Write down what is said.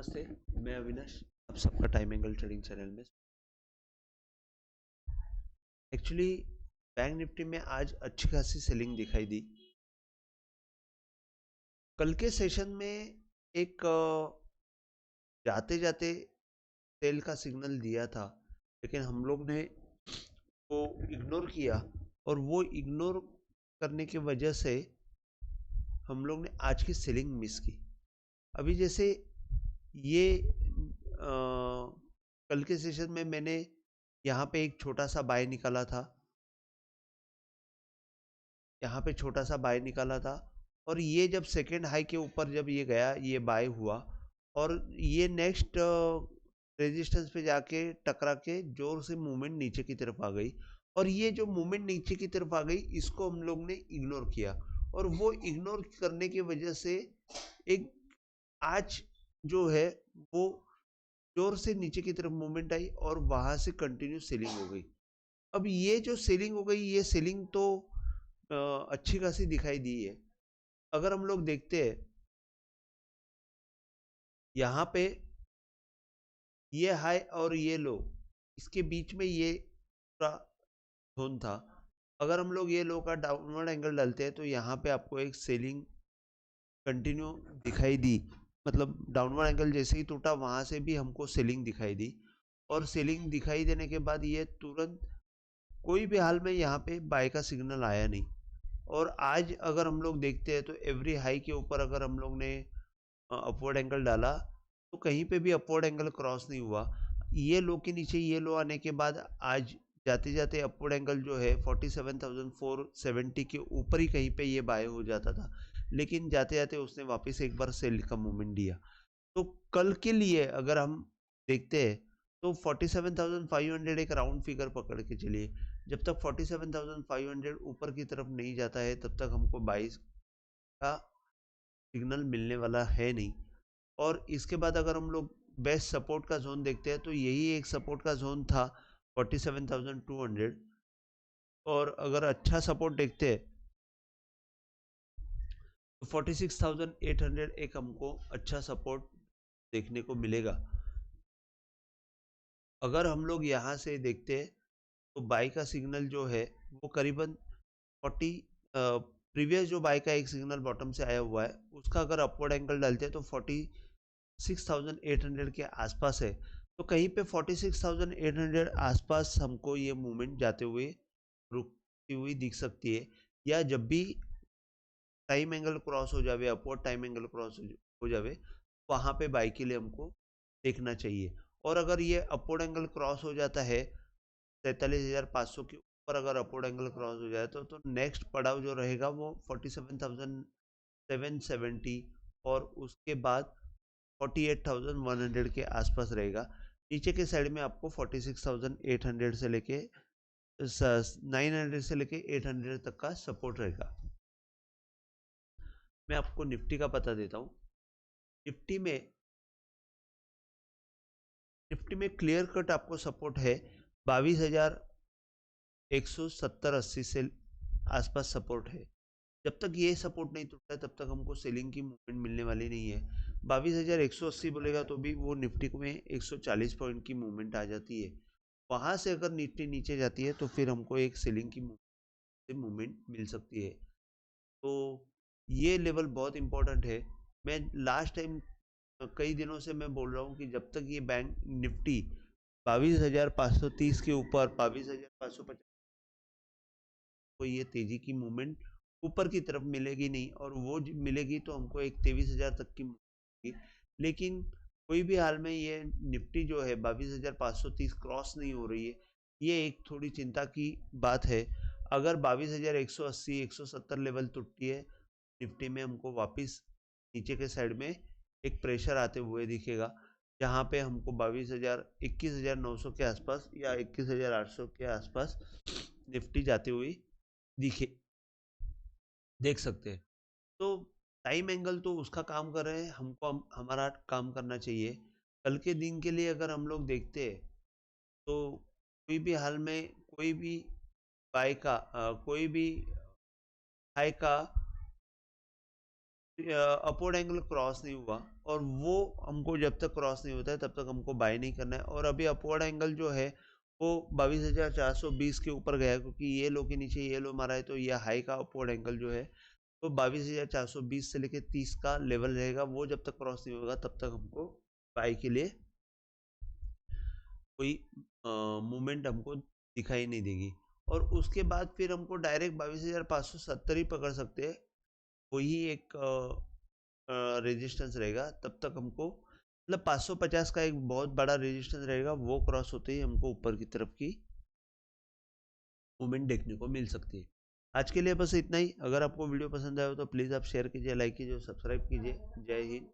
नमस्ते। मैं अविनाश, आप सबका टाइम एंगल ट्रेडिंग चैनल में। एक्चुअली बैंक निफ्टी में आज अच्छी खासी सेलिंग दिखाई दी। कल के सेशन में एक जाते जाते सेल का सिग्नल दिया था, लेकिन हम लोग ने वो इग्नोर किया और वो इग्नोर करने की वजह से हम लोग ने आज की सेलिंग मिस की। अभी जैसे ये कल के सेशन में मैंने यहाँ पे एक छोटा सा बाय निकाला था, यहाँ पे छोटा सा बाय निकाला था और ये जब सेकेंड हाई के ऊपर जब ये गया, ये बाय हुआ और ये नेक्स्ट रेजिस्टेंस पे जाके टकरा के जोर से मूवमेंट नीचे की तरफ आ गई और ये जो मूवमेंट नीचे की तरफ आ गई इसको हम लोग ने इग्नोर किया और वो इग्नोर करने की वजह से एक आज जो है वो जोर से नीचे की तरफ मूवमेंट आई और वहां से कंटिन्यू सेलिंग हो गई। अब ये जो सेलिंग हो गई, ये सेलिंग तो अच्छी खासी दिखाई दी है। अगर हम लोग देखते हैं यहाँ पे ये हाई और ये लो, इसके बीच में ये पूरा जोन था। अगर हम लोग ये लो का डाउनवर्ड एंगल डालते हैं तो यहाँ पे आपको एक सेलिंग कंटिन्यू दिखाई दी। मतलब डाउनवर्ड एंगल जैसे ही टूटा वहां से भी हमको सेलिंग दिखाई दी और सेलिंग दिखाई देने के बाद ये तुरंत कोई भी हाल में यहाँ पे बाय का सिग्नल आया नहीं। और आज अगर हम लोग देखते हैं तो एवरी हाई के ऊपर अगर हम लोग ने अपवर्ड एंगल डाला तो कहीं पे भी अपवर्ड एंगल क्रॉस नहीं हुआ। ये लो के नीचे ये लो आने के बाद आज जाते जाते अपवर्ड एंगल जो है 47,470 के ऊपर ही कहीं पे ये बाय हो जाता था, लेकिन जाते जाते उसने वापस एक बार सेल का मूवमेंट दिया। तो कल के लिए अगर हम देखते हैं तो 47,500 एक राउंड फिगर पकड़ के चलिए। जब तक 47,500 ऊपर की तरफ नहीं जाता है तब तक हमको 22 का सिग्नल मिलने वाला है नहीं। और इसके बाद अगर हम लोग बेस्ट सपोर्ट का जोन देखते हैं तो यही एक सपोर्ट का जोन था 47,200। और अगर अच्छा सपोर्ट देखते हैं तो 46,800 एक हमको अच्छा सपोर्ट देखने को मिलेगा। अगर हम लोग यहाँ से देखते हैं तो बाई का सिग्नल जो है वो करीबन 40 प्रीवियस जो बाई का एक सिग्नल बॉटम से आया हुआ है उसका अगर अपवर्ड एंगल डालते हैं तो 46,800 के आसपास है। तो कहीं पे 46,800 आसपास हमको ये मूवमेंट जाते हुए रुकती हुई दिख सकती है, या जब भी टाइम एंगल क्रॉस हो जावे, अपवर्ड टाइम एंगल क्रॉस हो जावे, वहां पे बाई के लिए हमको देखना चाहिए। और अगर ये अपवर्ड एंगल क्रॉस हो जाता है 43,500 के ऊपर, अगर अपवर्ड एंगल क्रॉस हो जाए तो नेक्स्ट पड़ाव जो रहेगा वो 47,770 और उसके बाद 48,100 के आसपास रहेगा। नीचे के साइड में आपको 46,800 से लेके 900 से लेके 800 तक का सपोर्ट रहेगा। मैं आपको निफ्टी का पता देता हूँ। निफ्टी में क्लियर कट आपको सपोर्ट है 22,170-80 से आसपास सपोर्ट है। जब तक ये सपोर्ट नहीं टूटता है तब तक हमको सेलिंग की मूवमेंट मिलने वाली नहीं है। 22,180 बोलेगा तो भी वो निफ्टी में 140 पॉइंट की मूवमेंट आ जाती है। वहां से अगर निफ्टी नीचे जाती है तो फिर हमको एक सेलिंग की मूवमेंट मिल सकती है। तो ये लेवल बहुत इंपॉर्टेंट है। मैं लास्ट टाइम कई दिनों से मैं बोल रहा हूँ कि जब तक ये बैंक निफ्टी 22,530 के ऊपर 22,550 को ये तेजी की मूवमेंट ऊपर की तरफ मिलेगी नहीं, और वो मिलेगी तो हमको एक 23,000 तक की मिलेगी। लेकिन कोई भी हाल में ये निफ्टी जो है 22,530 क्रॉस नहीं हो रही है, ये एक थोड़ी चिंता की बात है। अगर 22,180 170 लेवल टूटती है निफ्टी में, हमको वापस नीचे के साइड में एक प्रेशर आते हुए दिखेगा, जहाँ पे हमको 21,900 के आसपास या 21,800 के आसपास निफ्टी जाती हुई दिखे देख सकते हैं। तो टाइम एंगल तो उसका काम कर रहे हैं, हमको हमारा काम करना चाहिए। कल के दिन के लिए अगर हम लोग देखते हैं तो कोई भी हाल में कोई भी बाय का कोई भी हाई का अपवर्ड एंगल क्रॉस नहीं हुआ, और वो हमको जब तक क्रॉस नहीं होता है तब तक हमको बाय नहीं करना है। और अभी अपवर्ड एंगल जो है वो 22,420 के ऊपर गया है, क्योंकि ये लो के नीचे ये लो मारा है, तो ये हाई का अपवर्ड एंगल जो है वो 22,420 से लेके 30 का लेवल रहेगा। वो जब तक क्रॉस नहीं होगा तब तक हमको बाय के लिए कोई मूवमेंट हमको दिखाई नहीं देगी। और उसके बाद फिर हमको डायरेक्ट 22,570 ही पकड़ सकते हैं, वही एक रेजिस्टेंस रहेगा। तब तक हमको मतलब 550 का एक बहुत बड़ा रेजिस्टेंस रहेगा, वो क्रॉस होते ही हमको ऊपर की तरफ की मूवमेंट देखने को मिल सकती है। आज के लिए बस इतना ही। अगर आपको वीडियो पसंद आया हो तो प्लीज़ आप शेयर कीजिए, लाइक कीजिए, सब्सक्राइब कीजिए। जय हिंद।